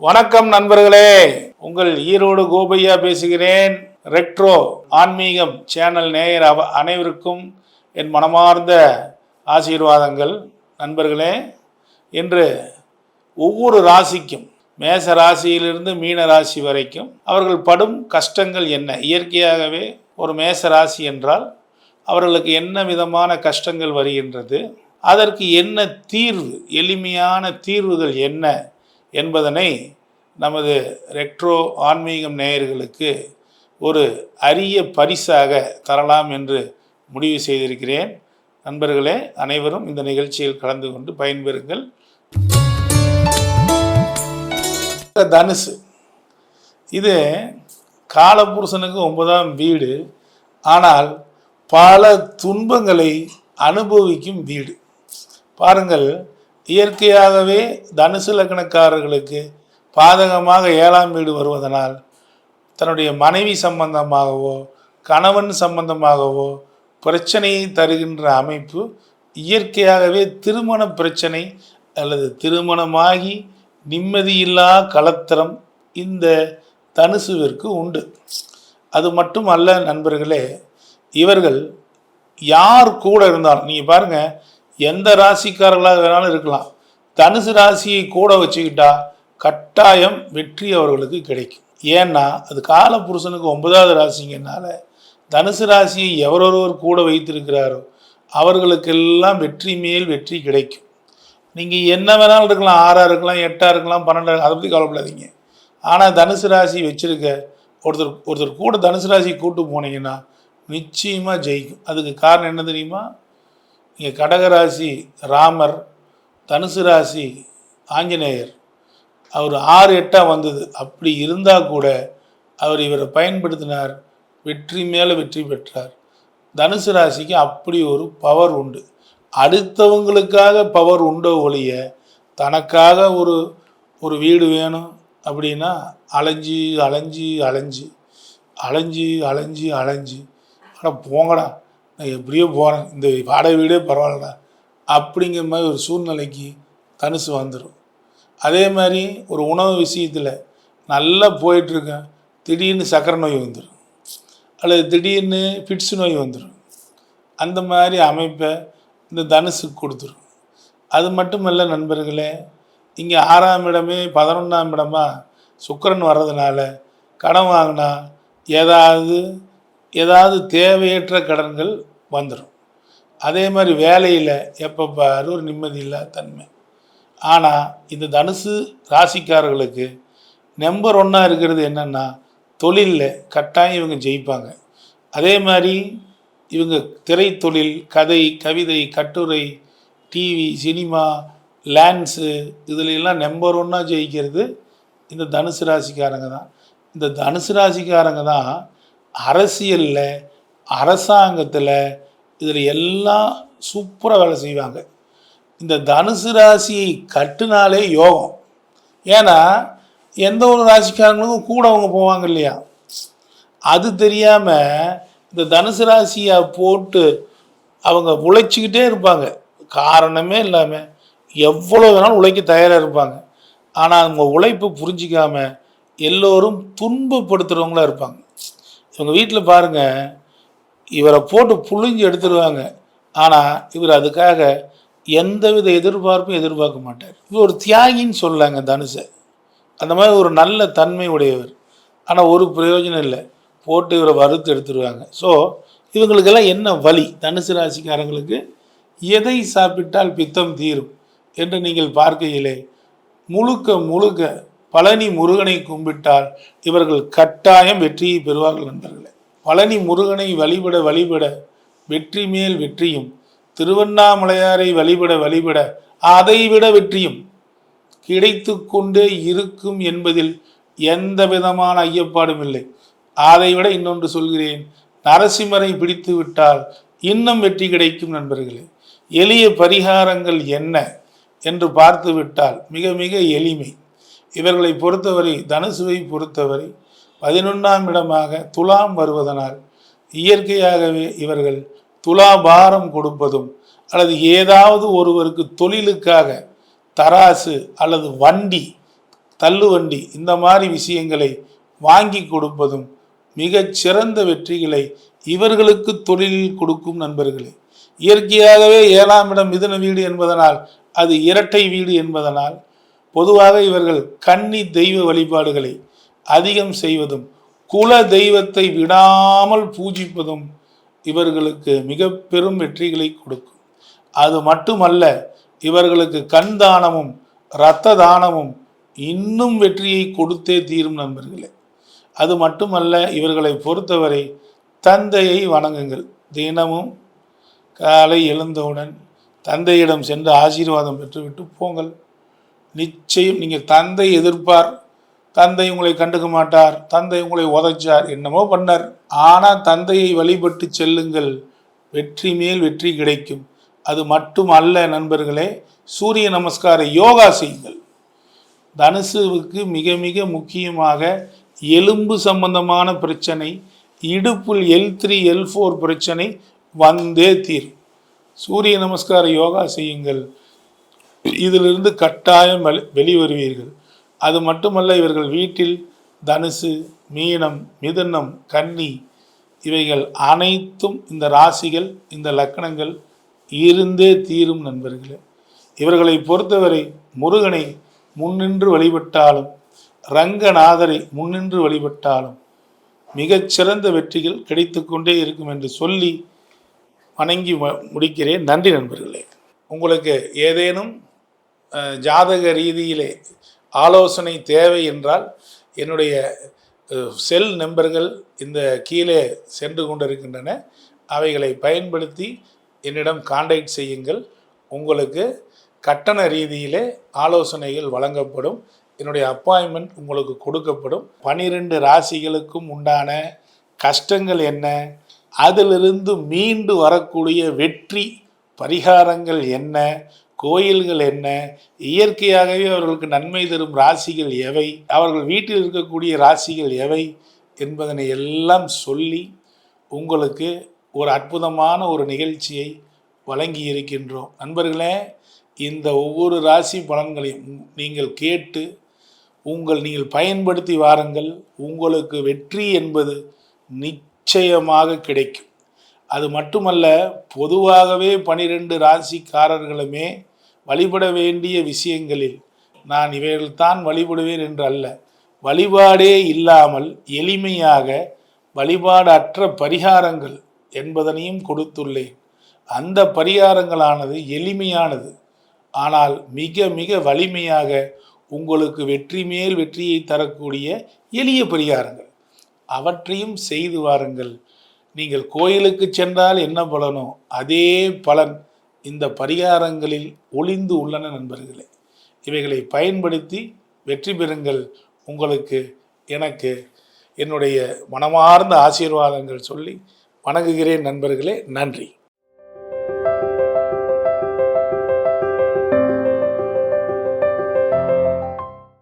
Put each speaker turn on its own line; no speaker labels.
வணக்கம் நண்பர்களே, உங்கள் ஈரோடு கோபையா பேசுகிறேன். ரெட்ரோ ஆன்மீகம் சேனல் நேயர் அனைவருக்கும் என் மனமார்ந்த ஆசீர்வாதங்கள். நண்பர்களே, இன்று ஒவ்வொரு ராசிக்கும் மேச ராசியிலிருந்து மீன ராசி வரைக்கும் அவர்கள் படும் கஷ்டங்கள் என்ன? இயற்கையாகவே ஒரு மேச ராசி என்றால் அவர்களுக்கு என்ன விதமான கஷ்டங்கள் வருகின்றது, அதற்கு என்ன தீர்வு, எளிமையான தீர்வுகள் என்ன என்பதனை நமது ரெட்ரோ ஆன்மீகம் நேயர்களுக்கு ஒரு அரிய பரிசாக தரலாம் என்று முடிவு செய்திருக்கிறேன். நண்பர்களே, அனைவரும் இந்த நிகழ்ச்சியில் கலந்து கொண்டு பயன்பெறுங்கள். தனுசு, இது காலபுருஷனுக்கு 9ஆம் வீடு. ஆனால் பல துன்பங்களை அனுபவிக்கும் வீடு. பாருங்கள், இயற்கையாகவே தனுசு லக்னக்காரர்களுக்கு பாதகமாக 7ஆம் வீடு வருவதனால் தன்னுடைய மனைவி சம்பந்தமாகவோ கணவன் சம்பந்தமாகவோ பிரச்சனையை தருகின்ற அமைப்பு இயற்கையாகவே திருமண பிரச்சனை அல்லது திருமணமாகி நிம்மதியில்லா கலத்திரம் இந்த தனுசுவிற்கு உண்டு. அது மட்டும் அல்ல நண்பர்களே, இவர்கள் யார் கூட இருந்தாலும், நீங்கள் பாருங்கள், எந்த ராசிக்காரர்களாக வேணாலும் இருக்கலாம், தனுசு ராசியை கூட வச்சுக்கிட்டா கட்டாயம் வெற்றி அவர்களுக்கு கிடைக்கும். ஏன்னா அது காலபுருஷனுக்கு 9ஆவது ராசிங்கனால தனுசு ராசியை எவரொருவர் கூட வைத்திருக்கிறாரோ அவர்களுக்கெல்லாம் வெற்றி மேல் வெற்றி கிடைக்கும். நீங்கள் என்ன வேணாலும் இருக்கலாம், 6ஆக இருக்கலாம், 8ஆக இருக்கலாம், 12ஆக, அதை பற்றி கவலைப்படாதீங்க. ஆனால் தனுசு ராசி வச்சுருக்க ஒருத்தர் கூட தனுசு ராசி கூட்டு போனீங்கன்னா நிச்சயமாக ஜெயிக்கும். அதுக்கு காரணம் என்ன தெரியுமா? இங்கே கடகராசி ராமர், தனுசு ராசி ஆஞ்சநேயர், அவர் 6-8 வந்தது. அப்படி இருந்தால் கூட அவர் இவரை பயன்படுத்தினார், வெற்றி மேலே வெற்றி பெற்றார். தனுசு ராசிக்கு அப்படி ஒரு பவர் உண்டு. அடுத்தவங்களுக்காக பவர் உண்டோ ஒழிய தனக்காக ஒரு வீடு வேணும் அப்படின்னா அலைஞ்சி அலைஞ்சி அலைஞ்சி அலைஞ்சி அலைஞ்சி அலைஞ்சி ஆனால் போங்கடா, நான் எப்படியோ போகிறேன், இந்த வாடகை வீடே பரவாயில்லடா அப்படிங்கிற மாதிரி ஒரு சூழ்நிலைக்கு தனுசு வந்துடும். அதே மாதிரி ஒரு உணவு விஷயத்தில் நல்லா போயிட்டுருக்கேன், திடீர்னு சக்கரை நோய் வந்துடும், அல்லது திடீர்னு ஃபிட்ஸ் நோய் வந்துடும். அந்த மாதிரி அமைப்பை இந்த தனுசுக்கு கொடுத்துரும். அது மட்டுமல்ல நண்பர்களே, இங்கே 6ஆம் இடமே 11ஆம் இடமா சுக்கிரன் வர்றதுனால கடன் வாங்கினா ஏதாவது தேவையற்ற கடன்கள் வந்துடும். அதே மாதிரி வேலையில் எப்போ பாரு ஒரு நிம்மதி இல்லாத தன்மை. ஆனால் இந்த தனுசு ராசிக்காரர்களுக்கு நம்பர் 1 இருக்கிறது என்னென்னா தொழிலில் கட்டாயம் இவங்க ஜெயிப்பாங்க. அதே மாதிரி இவங்க திரைத்தொழில், கதை, கவிதை, கட்டுரை, டிவி, சினிமா, லேண்ட்ஸு, இதிலெல்லாம் நம்பர் 1 ஜெயிக்கிறது இந்த தனுசு ராசிக்காரங்க தான். இந்த தனுசு ராசிக்காரங்க தான் அரசியலில், அரசாங்கத்தில், இதில் எல்லாம் சூப்பராக வேலை செய்வாங்க. இந்த தனுசு ராசியை கட்டுனாலே யோகம். ஏன்னா எந்த ஒரு ராசிக்காரங்களுக்கும் கூட அவங்க போவாங்க இல்லையா? அது தெரியாமல் இந்த தனுசு ராசியை போட்டு அவங்க உழைச்சிக்கிட்டே இருப்பாங்க. காரணமே இல்லாமல் எவ்வளோ வேணாலும் உழைக்க தயாராக இருப்பாங்க. ஆனால் அவங்க உழைப்பு புரிஞ்சிக்காமல் எல்லோரும் துன்பப்படுத்துகிறவங்களாக இருப்பாங்க. இவங்க வீட்டில் பாருங்கள், இவரை போட்டு புழிஞ்சு எடுத்துருவாங்க. ஆனால் இவர் அதுக்காக எந்தவித எதிர்பார்ப்பும் எதிர்பார்க்க மாட்டார். இது ஒரு தியாகின்னு சொல்லலாங்க தனுசை. அந்த மாதிரி ஒரு நல்ல தன்மை உடையவர். ஆனால் ஒரு பிரயோஜனம் இல்லை, போட்டு இவரை வறுத்து எடுத்துருவாங்க. ஸோ இவங்களுக்கெல்லாம் என்ன வழி? தனுசு ராசிக்காரங்களுக்கு எதை சாப்பிட்டால் பித்தம் தீரும் என்று நீங்கள் பார்க்கையிலே முழுக்க பழனி முருகனை கும்பிட்டால் இவர்கள் கட்டாயம் வெற்றியை பெறுவார்கள் நண்பர்களே. பழனி முருகனை வழிபட வெற்றி மேல் வெற்றியும், திருவண்ணாமலையாரை வழிபட அதைவிட வெற்றியும் கிடைத்து கொண்டே இருக்கும் என்பதில் எந்த விதமான ஐயப்பாடும் இல்லை. அதைவிட இன்னொன்று சொல்கிறேன், நரசிம்மரை பிடித்து விட்டால் இன்னும் வெற்றி கிடைக்கும் நண்பர்களே. எளிய பரிகாரங்கள் என்ன என்று பார்த்து விட்டால் மிக மிக எளிமை. இவர்களை பொறுத்தவரை, தனுசுவை பொறுத்தவரை 11ஆம் இடமாக துலாம் வருவதனால் இயற்கையாகவே இவர்கள் துலாபாரம் கொடுப்பதும் அல்லது ஏதாவது ஒருவருக்கு தொழிலுக்காக தராசு அல்லது வண்டி தள்ளுவண்டி இந்த மாதிரி விஷயங்களை வாங்கி கொடுப்பதும் மிகச் சிறந்த வெற்றிகளை இவர்களுக்கு தொழிலில் கொடுக்கும் நண்பர்களே. இயற்கையாகவே 7ஆம் இடம் மிதுன வீடு என்பதனால், அது இரட்டை வீடு என்பதனால், பொதுவாக இவர்கள் கன்னி தெய்வ வழிபாடுகளை அதிகம் செய்வதும் குல தெய்வத்தை விடாமல் பூஜிப்பதும் இவர்களுக்கு மிக பெரும் வெற்றிகளை கொடுக்கும். அது மட்டுமல்ல, இவர்களுக்கு கண் தானமும் இரத்த தானமும் இன்னும் வெற்றியை கொடுத்தே தீரும் நண்பர்களே. அது மட்டுமல்ல, இவர்களை பொறுத்தவரை தந்தையை வணங்குங்கள். தினமும் காலை எழுந்தவுடன் தந்தையிடம் சென்று ஆசீர்வாதம் பெற்றுவிட்டு போங்கள். நிச்சயம் நீங்கள் தந்தை எதிர்ப்பார், தந்தை உங்களை கண்டுக்க மாட்டார், தந்தை உங்களை உதைச்சார், என்னமோ பண்ணார், ஆனால் தந்தையை வழிபட்டு செல்லுங்கள். வெற்றி மேல் வெற்றி கிடைக்கும். அது மட்டும் அல்ல நண்பர்களே, சூரிய நமஸ்கார யோகா செய்யுங்கள். தனுசுவுக்கு மிக மிக முக்கியமாக எலும்பு சம்பந்தமான பிரச்சனை, இடுப்பில் L3 L4 பிரச்சனை வந்தே தீரும். சூரிய நமஸ்கார யோகா செய்யுங்கள். இதிலிருந்து கட்டாயம் வெளிவருவீர்கள். அது மட்டுமல்ல, இவர்கள் வீட்டில் தனுசு, மீனம், மிதுனம், கன்னி இவைகள் அனைத்தும் இந்த ராசிகள், இந்த லக்கணங்கள் இருந்தே தீரும் நண்பர்களே. இவர்களை பொறுத்தவரை முருகனை முன்னின்று வழிபட்டாலும், ரங்கநாதரை முன்னின்று வழிபட்டாலும் மிகச்சிறந்த வெற்றிகள் கிடைத்து கொண்டே இருக்கும் என்று சொல்லி வணங்கி முடிக்கிறேன். நன்றி நண்பர்களே. உங்களுக்கு ஏதேனும் ஜாதக ரீதியிலே ஆலோசனை தேவை என்றால் என்னுடைய செல் நம்பர்கள் இந்த கீழே சென்று கொண்டிருக்கின்றன. அவைகளை பயன்படுத்தி என்னிடம் கான்டாக்ட் செய்யுங்கள். உங்களுக்கு கட்டண ரீதியிலே ஆலோசனைகள் வழங்கப்படும். என்னுடைய அப்பாயின்மெண்ட் உங்களுக்கு கொடுக்கப்படும். 12 ராசிகளுக்கும் உண்டான கஷ்டங்கள் என்ன, அதிலிருந்து மீண்டு வரக்கூடிய வெற்றி பரிகாரங்கள் என்ன, கோயில்கள் என்ன, இயற்கையாகவே அவர்களுக்கு நன்மை தரும் ராசிகள் எவை, அவர்கள் வீட்டில் இருக்கக்கூடிய ராசிகள் எவை என்பதனை எல்லாம் சொல்லி உங்களுக்கு ஒரு அற்புதமான ஒரு நிகழ்ச்சியை வழங்கி இருக்கின்றோம். நண்பர்களே, இந்த ஒவ்வொரு ராசி பலன்களையும் நீங்கள் கேட்டு நீங்கள் பயன்படுத்தி வாருங்கள். உங்களுக்கு வெற்றி என்பது நிச்சயமாக கிடைக்கும். அது மட்டுமல்ல, பொதுவாகவே 12 ராசிக்காரர்களுமே வழிபட வேண்டிய விஷயங்களில் நான் இவைகள்தான் வழிபடுவேன் என்று அல்ல, வழிபாடே இல்லாமல் எளிமையாக வழிபாடு அற்ற பரிகாரங்கள் என்பதனையும் கொடுத்துள்ளேன். அந்த பரிகாரங்களானது எளிமையானது, ஆனால் மிக மிக வலிமையாக உங்களுக்கு வெற்றி மேல் வெற்றியை தரக்கூடிய எளிய பரிகாரங்கள். அவற்றையும் செய்து வாருங்கள். நீங்கள் கோயிலுக்கு சென்றால் என்ன பலனோ அதே பலன் இந்த பரிகாரங்களில் ஒளிந்து உள்ளன நண்பர்களே. இவைகளை பயன்படுத்தி வெற்றி பெறுங்கள். உங்களுக்கு எனக்கு என்னுடைய மனமார்ந்த ஆசீர்வாதங்கள் சொல்லி வணங்குகிறேன் நண்பர்களே. நன்றி.